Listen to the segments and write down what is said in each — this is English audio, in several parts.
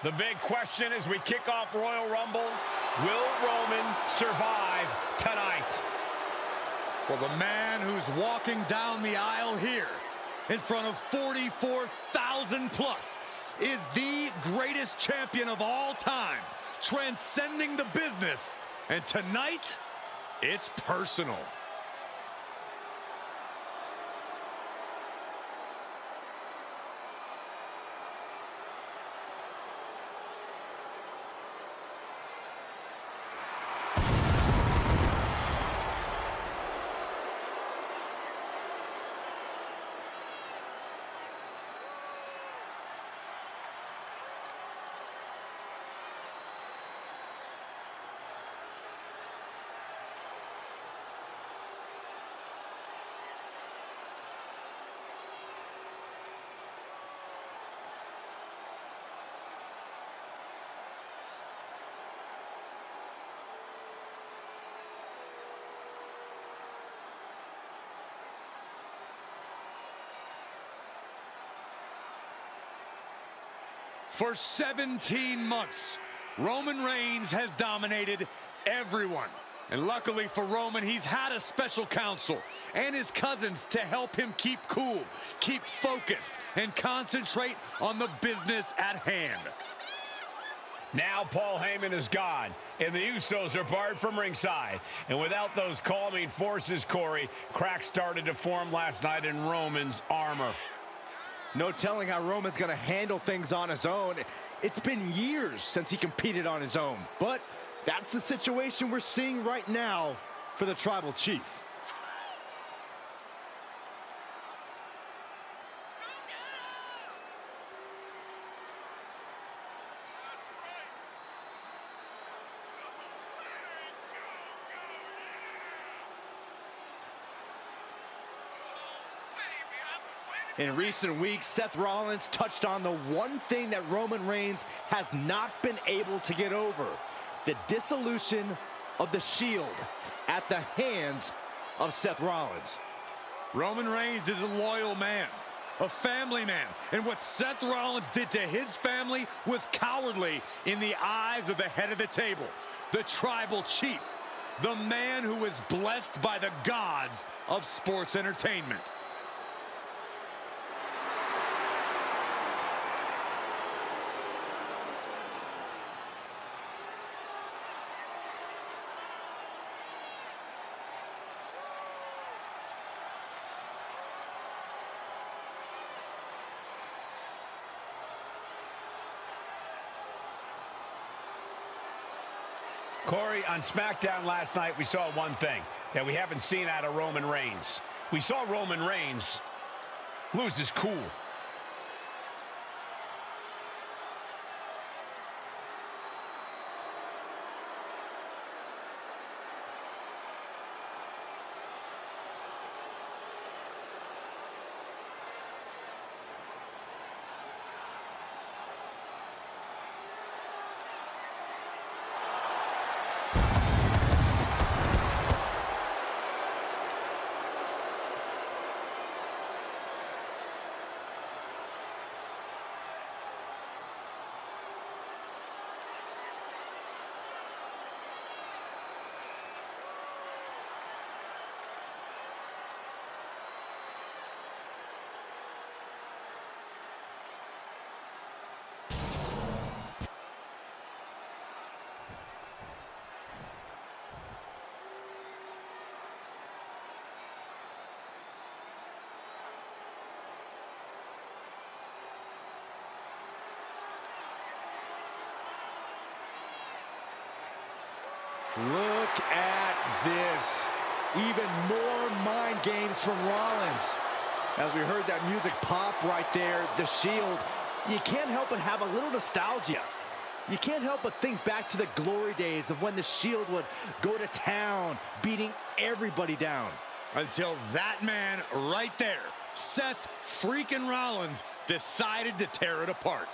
The big question as we kick off Royal Rumble, will Roman survive tonight? Well, the man who's walking down the aisle here in front of 44,000 plus is the greatest champion of all time, transcending the business. And tonight, it's personal. For 17 months, Roman Reigns has dominated everyone. And luckily for Roman, he's had a special counsel and his cousins to help him keep cool, keep focused, and concentrate on the business at hand. Now Paul Heyman is gone, and the Usos are barred from ringside. And without those calming forces, Corey, cracks started to form last night in Roman's armor. No telling how Roman's going to handle things on his own. It's been years since he competed on his own. But that's the situation we're seeing right now for the Tribal Chief. In recent weeks, Seth Rollins touched on the one thing that Roman Reigns has not been able to get over: the dissolution of the Shield at the hands of Seth Rollins. Roman Reigns is a loyal man, a family man, and what Seth Rollins did to his family was cowardly in the eyes of the head of the table, the Tribal Chief, the man who is blessed by the gods of sports entertainment. Corey, on SmackDown last night, we saw one thing that we haven't seen out of Roman Reigns. We saw Roman Reigns lose his cool. Look at this. Even more mind games from Rollins. As we heard that music pop right there, the Shield, you can't help but have a little nostalgia. You can't help but think back to the glory days of when the Shield would go to town, beating everybody down. Until that man right there, Seth freaking Rollins, decided to tear it apart.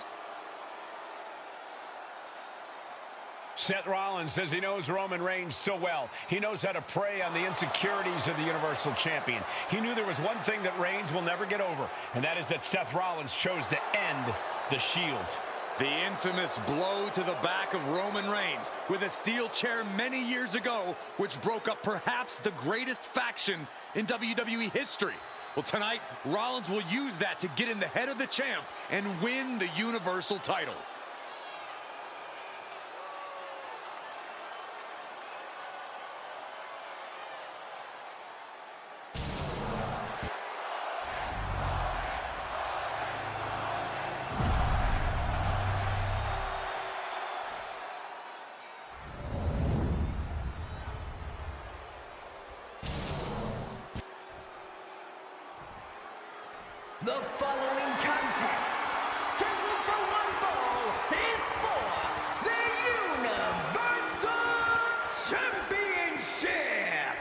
Seth Rollins says he knows Roman Reigns so well. He knows how to prey on the insecurities of the Universal Champion. He knew there was one thing that Reigns will never get over, and that is that Seth Rollins chose to end the Shield. The infamous blow to the back of Roman Reigns with a steel chair many years ago, which broke up perhaps the greatest faction in WWE history. Well, tonight, Rollins will use that to get in the head of the champ and win the Universal title. The following contest, scheduled for one fall, is for the Universal Championship.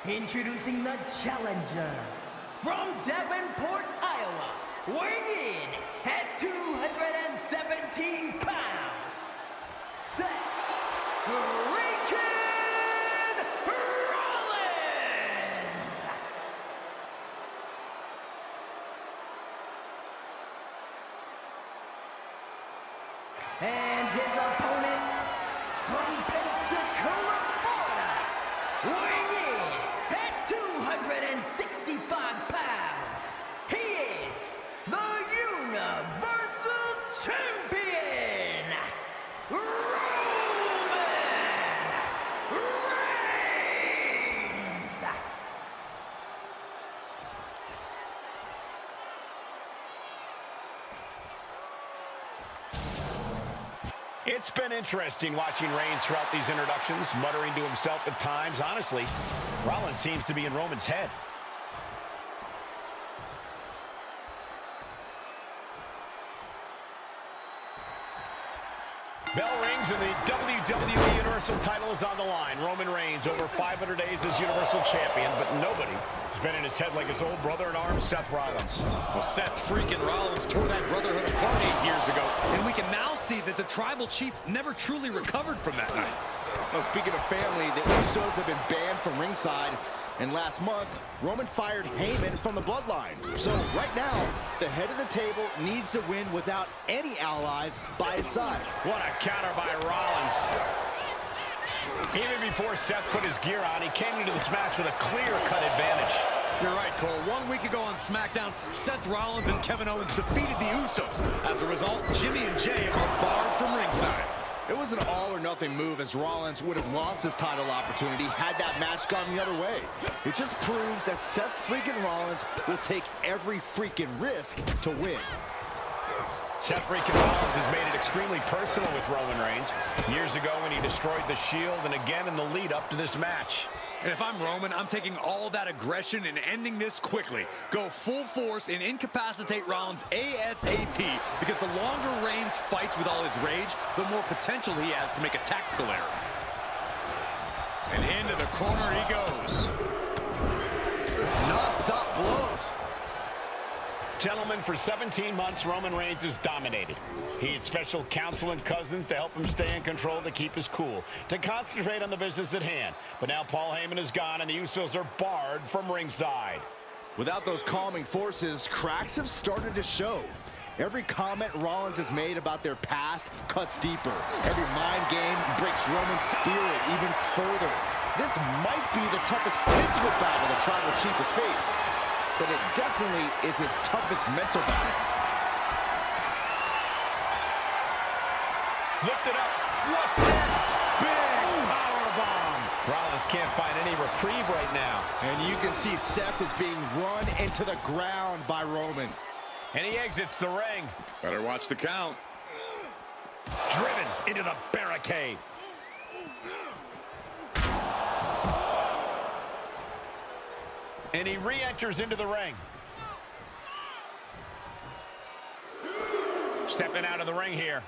Introducing the challenger from Davenport, Iowa, weighing in at 217 pounds, Seth freaking Rollins. And his opponent from Pensacola, Florida, weighing in at 265 pounds, he is the Universal Champion, Roman Reigns. It's been interesting watching Reigns throughout these introductions, muttering to himself at times. Honestly, Rollins seems to be in Roman's head. Bell rings and the WWE Universal title is on the line. Roman Reigns over 500 days as Universal Champion, but nobody has been in his head like his old brother in arms, Seth Rollins. Well, Seth freaking Rollins tore that brotherhood apart 8 years ago, and we can now see that the Tribal Chief never truly recovered from that night. Well, speaking of family, the Usos have been banned from ringside, and last month, Roman fired Heyman from the Bloodline. So right now, the head of the table needs to win without any allies by his side. What a counter by Rollins. Even before Seth put his gear on, he came into this match with a clear-cut advantage. You're right, Cole. 1 week ago on SmackDown, Seth Rollins and Kevin Owens defeated the Usos. As a result, Jimmy and Jay are barred from ringside. It was an all-or-nothing move, as Rollins would have lost his title opportunity had that match gone the other way. It just proves that Seth freaking Rollins will take every freaking risk to win. Seth freaking Rollins has made it extremely personal with Roman Reigns. Years ago when he destroyed the Shield, and again in the lead up to this match. And if I'm Roman, I'm taking all that aggression and ending this quickly. Go full force and incapacitate Rollins ASAP, because the longer Reigns fights with all his rage, the more potential he has to make a tactical error. And into the corner he goes. Non-stop blows. Gentlemen, for 17 months, Roman Reigns has dominated. He had special counsel and cousins to help him stay in control, to keep his cool, to concentrate on the business at hand. But now Paul Heyman is gone, and the Usos are barred from ringside. Without those calming forces, cracks have started to show. Every comment Rollins has made about their past cuts deeper. Every mind game breaks Roman's spirit even further. This might be the toughest physical battle the Tribal Chief has faced, but it definitely is his toughest mental battle. Lift it up. What's next? Big powerbomb. Rollins can't find any reprieve right now. And you can see Seth is being run into the ground by Roman. And he exits the ring. Better watch the count. Driven into the barricade. And he re-enters into the ring. Stepping out of the ring here.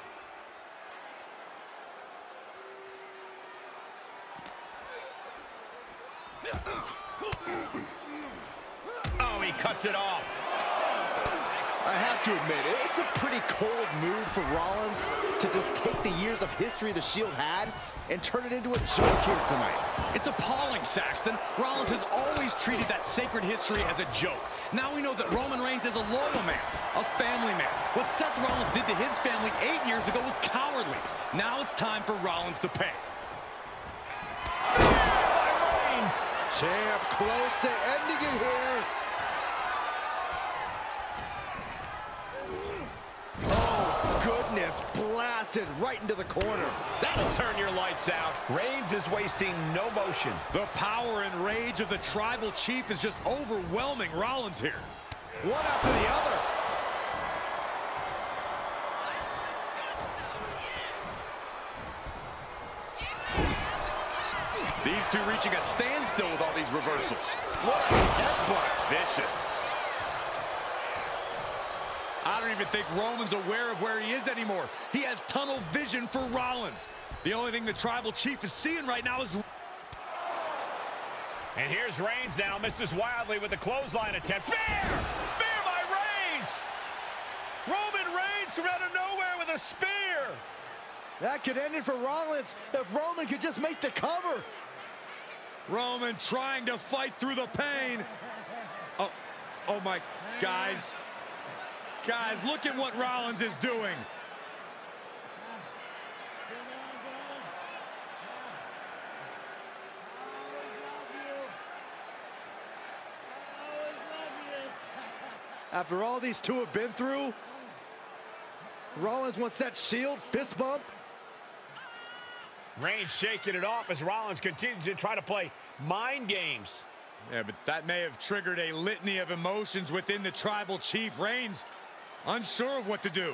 Oh, he cuts it off. I have to admit, it's a pretty cold move for Rollins to just take the years of history the Shield had and turn it into a joke here tonight. It's appalling, Saxton. Rollins has always treated that sacred history as a joke. Now we know that Roman Reigns is a loyal man, a family man. What Seth Rollins did to his family 8 years ago was cowardly. Now it's time for Rollins to pay. Champ close to ending it here. Oh, goodness, blasted right into the corner. That'll turn your lights out. Reigns is wasting no motion. The power and rage of the Tribal Chief is just overwhelming Rollins here. One after the other. These two reaching a standstill with all these reversals. What a headbutt. Vicious. I don't even think Roman's aware of where he is anymore. He has tunnel vision for Rollins. The only thing the Tribal Chief is seeing right now is... And here's Reigns now, misses wildly with the clothesline attempt. Spear! Spear by Reigns! Roman Reigns from out of nowhere with a spear! That could end it for Rollins if Roman could just make the cover. Roman trying to fight through the pain. Oh my, guys. Guys, look at what Rollins is doing. After all these two have been through, Rollins wants that Shield fist bump. Reigns shaking it off as Rollins continues to try to play mind games. Yeah, but that may have triggered a litany of emotions within the Tribal Chief. Reigns unsure of what to do.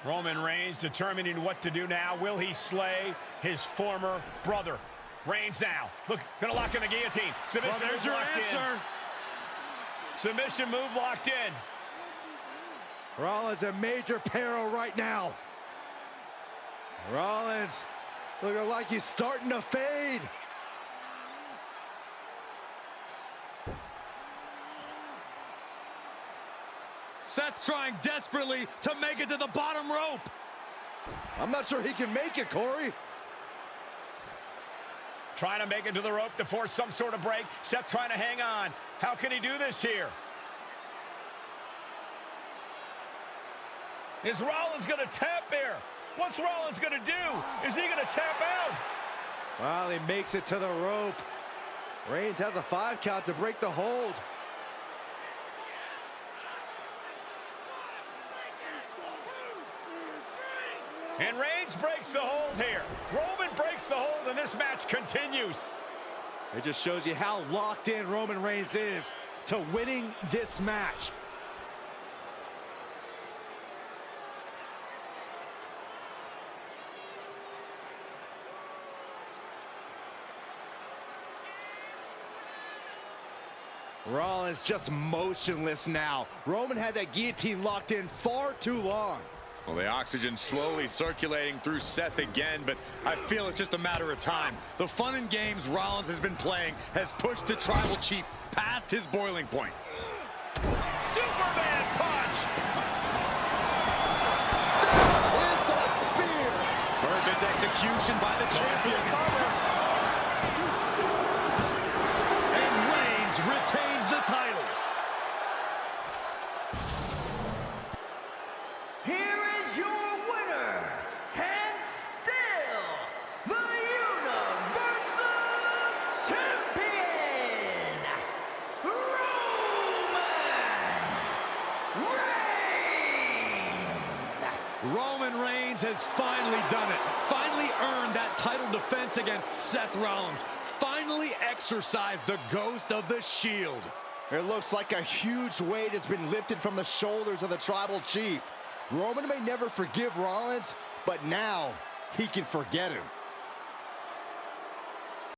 Roman Reigns determining what to do now. Will he slay his former brother? Reigns now. Look, gonna lock in the guillotine. Submission Well, there's your answer. in. Submission move locked in. Rollins in major peril right now. Rollins looking like he's starting to fade. Seth trying desperately to make it to the bottom rope. I'm not sure he can make it, Corey. Trying to make it to the rope to force some sort of break. Seth trying to hang on. How can he do this here? Is Rollins going to tap here? What's Rollins going to do? Is he going to tap out? Well, he makes it to the rope. Reigns has a 5 count to break the hold. And Reigns breaks the hold here. Roman breaks the hold, and this match continues. It just shows you how locked in Roman Reigns is to winning this match. Rollins just motionless now. Roman had that guillotine locked in far too long. Well, the oxygen slowly circulating through Seth again, but I feel it's just a matter of time. The fun and games Rollins has been playing has pushed the Tribal Chief past his boiling point. Superman punch! Is the spear. Perfect execution by the champion. And Reigns retains the title. Here is your winner, and still the Universal Champion, Roman Reigns. Roman Reigns has finally done it. Finally earned that title defense against Seth Rollins. Finally exorcised the ghost of the Shield. It looks like a huge weight has been lifted from the shoulders of the Tribal Chief. Roman may never forgive Rollins, but now he can forget him.